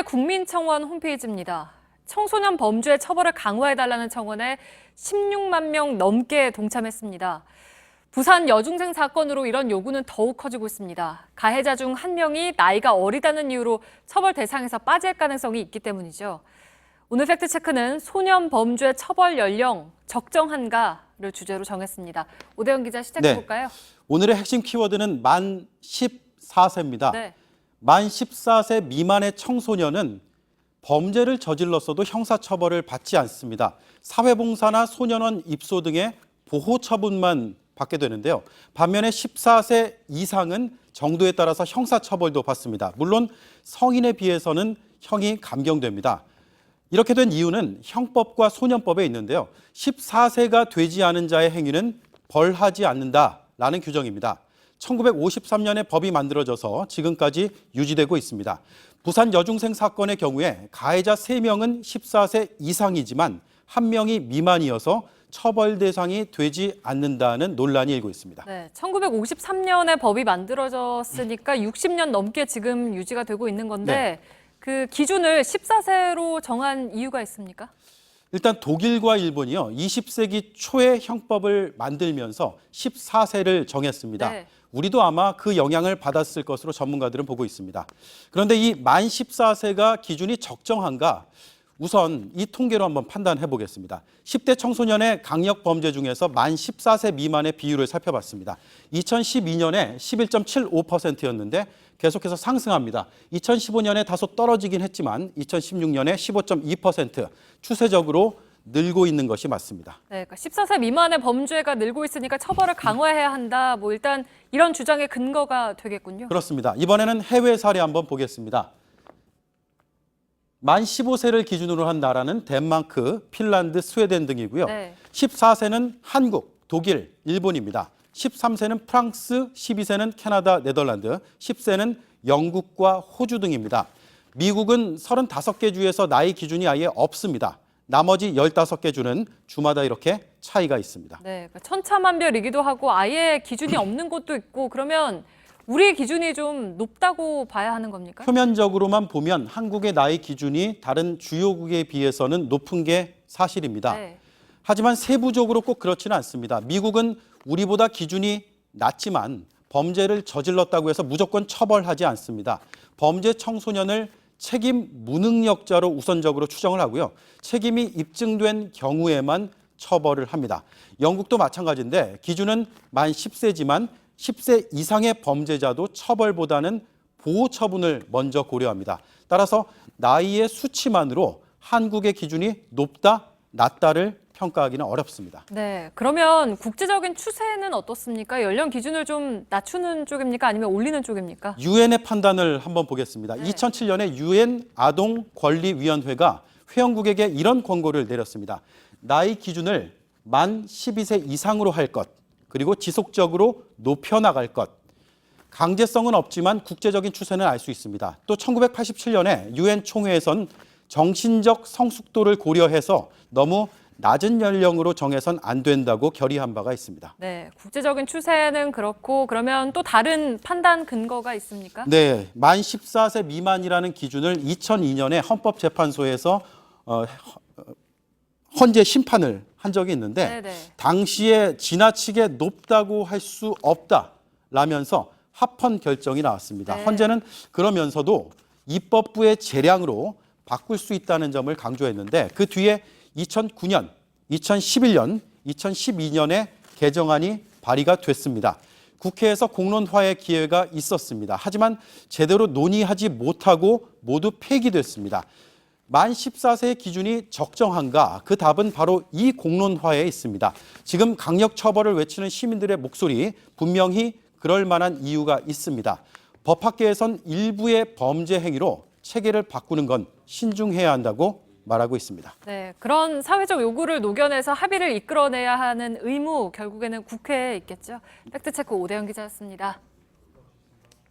국민청원 홈페이지입니다. 청소년 범죄 처벌을 강화해달라는 청원에 16만 명 넘게 동참했습니다. 부산 여중생 사건으로 이런 요구는 더욱 커지고 있습니다. 가해자 중 한 명이 나이가 어리다는 이유로 처벌 대상에서 빠질 가능성이 있기 때문이죠. 오늘 팩트체크는 소년 범죄 처벌 연령 적정한가를 주제로 정했습니다. 오대영 기자 시작해볼까요? 오늘의 핵심 키워드는 만 14세입니다. 네. 만 14세 미만의 청소년은 범죄를 저질렀어도 형사처벌을 받지 않습니다. 사회봉사나 소년원 입소 등의 보호처분만 받게 되는데요. 반면에 14세 이상은 정도에 따라서 형사처벌도 받습니다. 물론 성인에 비해서는 형이 감경됩니다. 이렇게 된 이유는 형법과 소년법에 있는데요. 14세가 되지 않은 자의 행위는 벌하지 않는다라는 규정입니다. 1953년에 법이 만들어져서 지금까지 유지되고 있습니다. 부산 여중생 사건의 경우에 가해자 3명은 14세 이상이지만 1명이 미만이어서 처벌 대상이 되지 않는다는 논란이 일고 있습니다. 네, 1953년에 법이 만들어졌으니까 60년 넘게 지금 유지가 되고 있는 건데 그 기준을 14세로 정한 이유가 있습니까? 일단 독일과 일본이요. 20세기 초에 형법을 만들면서 14세를 정했습니다. 네. 우리도 아마 그 영향을 받았을 것으로 전문가들은 보고 있습니다. 그런데 이 만 14세가 기준이 적정한가? 우선 이 통계로 한번 판단해 보겠습니다. 10대 청소년의 강력 범죄 중에서 만 14세 미만의 비율을 살펴봤습니다. 2012년에 11.75%였는데 계속해서 상승합니다. 2015년에 다소 떨어지긴 했지만 2016년에 15.2% 추세적으로 늘고 있는 것이 맞습니다. 네, 그러니까 14세 미만의 범죄가 늘고 있으니까 처벌을 강화해야 한다. 뭐 일단 이런 주장의 근거가 되겠군요. 그렇습니다. 이번에는 해외 사례 한번 보겠습니다. 만 15세를 기준으로 한 나라는 덴마크, 핀란드, 스웨덴 등이고요. 14세는 한국, 독일, 일본입니다. 13세는 프랑스, 12세는 캐나다, 네덜란드, 10세는 영국과 호주 등입니다. 미국은 35개 주에서 나이 기준이 아예 없습니다. 나머지 15개 주는 주마다 이렇게 차이가 있습니다. 네, 그러니까 천차만별이기도 하고 아예 기준이 없는 곳도 있고 그러면 우리 기준이 좀 높다고 봐야 하는 겁니까? 표면적으로만 보면 한국의 나이 기준이 다른 주요국에 비해서는 높은 게 사실입니다. 네. 하지만 세부적으로 꼭 그렇지는 않습니다. 미국은 우리보다 기준이 낮지만 범죄를 저질렀다고 해서 무조건 처벌하지 않습니다. 범죄 청소년을 책임 무능력자로 우선적으로 추정을 하고요. 책임이 입증된 경우에만 처벌을 합니다. 영국도 마찬가지인데 기준은 만 10세지만 10세 이상의 범죄자도 처벌보다는 보호 처분을 먼저 고려합니다. 따라서 나이의 수치만으로 한국의 기준이 높다, 낮다를 평가하기는 어렵습니다. 네, 그러면 국제적인 추세는 어떻습니까? 연령 기준을 좀 낮추는 쪽입니까? 아니면 올리는 쪽입니까? 유엔의 판단을 한번 보겠습니다. 2007년에 유엔 아동권리위원회가 회원국에게 이런 권고를 내렸습니다. 나이 기준을 만 12세 이상으로 할 것, 그리고 지속적으로 높여나갈 것. 강제성은 없지만 국제적인 추세는 알 수 있습니다. 또 1987년에 유엔 총회에선 정신적 성숙도를 고려해서 너무 낮은 연령으로 정해선 안 된다고 결의한 바가 있습니다. 네, 국제적인 추세는 그렇고 그러면 또 다른 판단 근거가 있습니까? 네, 만 14세 미만이라는 기준을 2002년에 헌법재판소에서 헌재 심판을 한 적이 있는데 당시에 지나치게 높다고 할 수 없다라면서 합헌 결정이 나왔습니다. 헌재는 그러면서도 입법부의 재량으로 바꿀 수 있다는 점을 강조했는데 그 뒤에 2009년, 2011년, 2012년에 개정안이 발의가 됐습니다. 국회에서 공론화의 기회가 있었습니다. 하지만 제대로 논의하지 못하고 모두 폐기됐습니다. 만 14세의 기준이 적정한가? 그 답은 바로 이 공론화에 있습니다. 지금 강력 처벌을 외치는 시민들의 목소리 분명히 그럴 만한 이유가 있습니다. 법학계에선 일부의 범죄 행위로 체계를 바꾸는 건 신중해야 한다고 말하고 있습니다. 네, 그런 사회적 요구를 녹여내서 합의를 이끌어내야 하는 의무 결국에는 국회에 있겠죠. 팩트체크 오대영 기자였습니다.